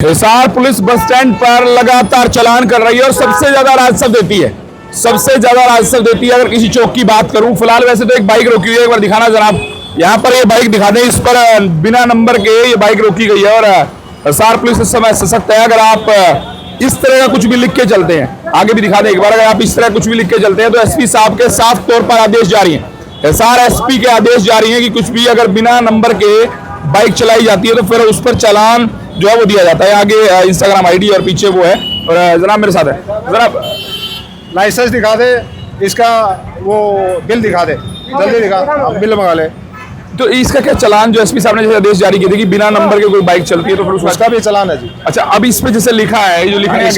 Hisar police bus stand पर लगातार चालान कर रही है और सबसे ज्यादा राजस्व देती है। अगर किसी चौक की बात करूं, फिलहाल वैसे तो एक बाइक रोकी हुई है, एक बार दिखाना जनाब। यहाँ पर ये बाइक दिखा दें, इस पर बिना नंबर के ये बाइक रोकी गई है और हिसार पुलिस इस समय सशक्त है। अगर आप इस तरह का कुछ भी लिख के चलते हैं, आगे भी दिखा दें एक बार, अगर आप इस तरह कुछ भी लिख के चलते हैं तो एसपी साहब के साफ तौर पर आदेश जारी है। हिसार एसपी के आदेश जारी है कि कुछ भी अगर बिना नंबर के बाइक चलाई जाती है तो फिर उस पर चालान जो है वो दिया जाता है। आगे इंस्टाग्राम आईडी और पीछे वो है। और जनाब मेरे साथ है, जनाब लाइसेंस दिखा दे, इसका वो बिल दिखा दे, जल्दी दिखा, बिल मंगा ले। तो इसका क्या चालान जो एसपी साहब ने जैसे आदेश जारी किए थे कि बिना नंबर के कोई बाइक चलती है तो फिर उसका भी चालान है जी। अच्छा, अब इस पे जैसे लिखा है, जो लिखने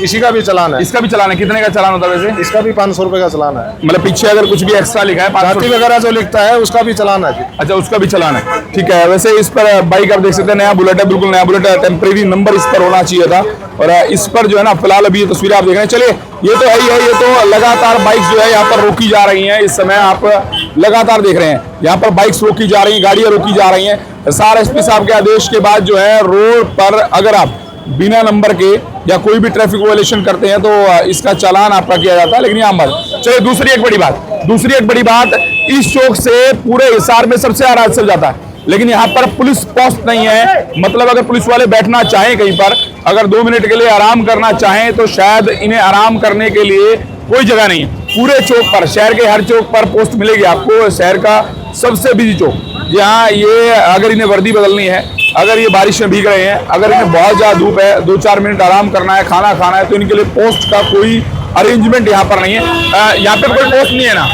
इसी का भी चालान है। इसका भी चालान है। कितने का चालान होता है वैसे? इसका भी 500 रुपए का चालान है। मतलब पीछे अगर कुछ भी एक्स्ट्रा लिखा है, जाति वगैरह जो लिखता है उसका भी चालान है जी। अच्छा, उसका भी चालान है, ठीक है। वैसे इस पर बाइक आप देख सकते हैं, नया बुलेट है, बिल्कुल नया बुलेट है, टेम्परेरी नंबर इस पर होना चाहिए था। और इस पर जो है ना, फिलहाल अभी ये तस्वीरें आप देख रहे हैं। चलिए, ये तो है ही है, ये तो लगातार बाइक जो है यहाँ पर रोकी जा रही हैं। इस समय आप लगातार देख रहे हैं यहाँ पर बाइक्स रोकी जा रही हैं, गाड़ियां रोकी जा रही हैं। हिसार एसपी साहब के आदेश के बाद जो है रोड पर अगर आप बिना नंबर के या कोई भी ट्रैफिक वायलेशन करते हैं तो इसका चालान आपका किया जाता है। लेकिन यहाँ पर चलिए दूसरी एक बड़ी बात, इस चौक से पूरे हिसार में सबसे ज्यादा राजस्व जाता है, लेकिन यहाँ पर पुलिस पोस्ट नहीं है। मतलब अगर पुलिस वाले बैठना चाहें कहीं पर, अगर 2 मिनट के लिए आराम करना चाहें तो शायद इन्हें आराम करने के लिए कोई जगह नहीं है। पूरे चौक पर, शहर के हर चौक पर पोस्ट मिलेगी आपको। शहर का सबसे बिजी चौक, जहाँ ये अगर इन्हें वर्दी बदलनी है, अगर ये बारिश में भीग रहे हैं, अगर इन्हें बहुत ज्यादा धूप है, 2-4 मिनट आराम करना है, खाना खाना है, तो इनके लिए पोस्ट का कोई अरेंजमेंट यहाँ पर नहीं है। यहाँ पे कोई पोस्ट नहीं है ना?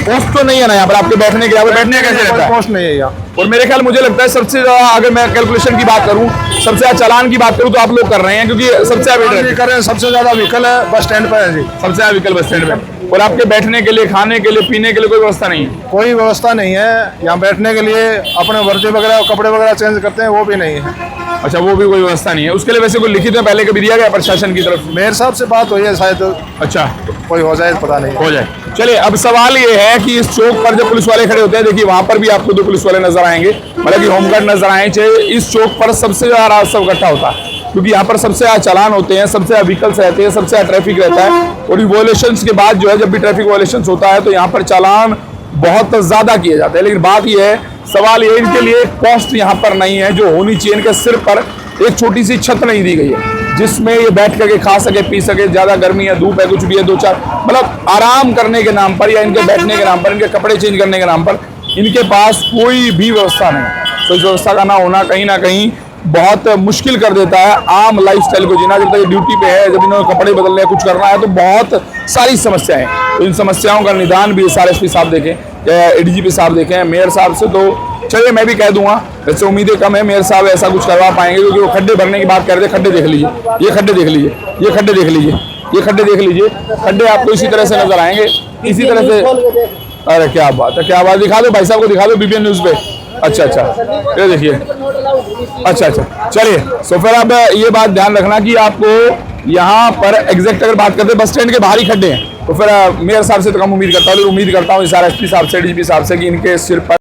पोस्ट तो नहीं है ना यहाँ पर आपके बैठने के? बैठने कैसे रहता है? पोस्ट नहीं है यहाँ। और मेरे ख्याल मुझे लगता है सबसे ज्यादा, अगर मैं कैलकुलेशन की बात करूं, सबसे ज्यादा चालान की बात करूं तो आप लोग कर रहे हैं, क्योंकि सबसे ज्यादा व्हीकल है बस स्टैंड पर है जी। सबसे ज्यादा व्हीकल बस स्टैंड पे। और आपके बैठने के लिए, खाने के लिए, पीने के लिए कोई व्यवस्था नहीं है? कोई व्यवस्था नहीं है यहाँ बैठने के लिए। अपने वर्दी वगैरह, कपड़े वगैरह चेंज करते हैं, वो भी नहीं है। अच्छा, वो भी कोई व्यवस्था नहीं है। उसके लिए वैसे कोई लिखित में पहले कभी दिया गया प्रशासन की तरफ? मेयर साहब से बात हुई है शायद। अच्छा, कोई हो जाए, पता नहीं हो जाए। चलिए, अब सवाल ये है कि इस चौक पर जब पुलिस वाले खड़े होते हैं, देखिए वहां पर भी आपको 2 पुलिस वाले नजर आएंगे, मतलब कि होमगार्ड नजर आए। इस चौक पर सबसे ज्यादा राजस्व इकट्ठा होता है, क्योंकि यहाँ पर सबसे ज्यादा चालान होते हैं, सबसे ज्यादा व्हीकल्स रहते हैं, सबसे ज्यादा ट्रैफिक रहता है। और वायलेशंस के बाद जो है, जब भी ट्रैफिक वायलेशंस होता है तो यहाँ पर चालान बहुत ज्यादा किए जाते हैं। लेकिन बात यह है, सवाल ये, इनके लिए एक पोस्ट यहाँ पर नहीं है जो होनी चाहिए। इनके सिर पर एक छोटी सी छत नहीं दी गई है जिसमें ये बैठ करके खा सके, पी सके। ज्यादा गर्मी है, धूप है, कुछ भी है, 2-4 मतलब आराम करने के नाम पर या इनके बैठने के नाम पर, इनके कपड़े चेंज करने के नाम पर इनके पास कोई भी व्यवस्था नहीं। तो इस व्यवस्था का ना होना कहीं ना कहीं बहुत मुश्किल कर देता है आम लाइफस्टाइल को जीना। जब तक ये ड्यूटी पे है, जब इन्होंने कपड़े बदलने हैं, कुछ करना है, तो बहुत सारी समस्याएं हैं। तो इन समस्याओं का निदान भी सारे एसपी साहब देखें, एडीजीपी साहब देखें, मेयर साहब से। तो चलिए, मैं भी कह दूंगा, वैसे उम्मीदें कम है मेयर साहब ऐसा कुछ करवा पाएंगे, क्योंकि वो खड्डे भरने की बात कर रहे थे। खड्डे देख लीजिए, ये खड्डे देख लीजिए, ये खड्डे देख लीजिए, ये खड्डे देख लीजिए। खड्डे आपको इसी तरह से नजर आएंगे, इसी तरह से। अरे क्या बात है, क्या बात! दिखा दो भाई साहब को, दिखा दो बीबीएन न्यूज पे। अच्छा, ये देखिए। अच्छा, चलिए। सो फिर अब ये बात ध्यान रखना कि आपको यहाँ पर एग्जैक्ट अगर बात करते हैं, बस स्टैंड के बाहर ही खड्डे हैं, तो फिर मेयर साहब से तो कम उम्मीद करता हूँ, एसपी साहब से, डीजीपी साहब से कि इनके सिर पर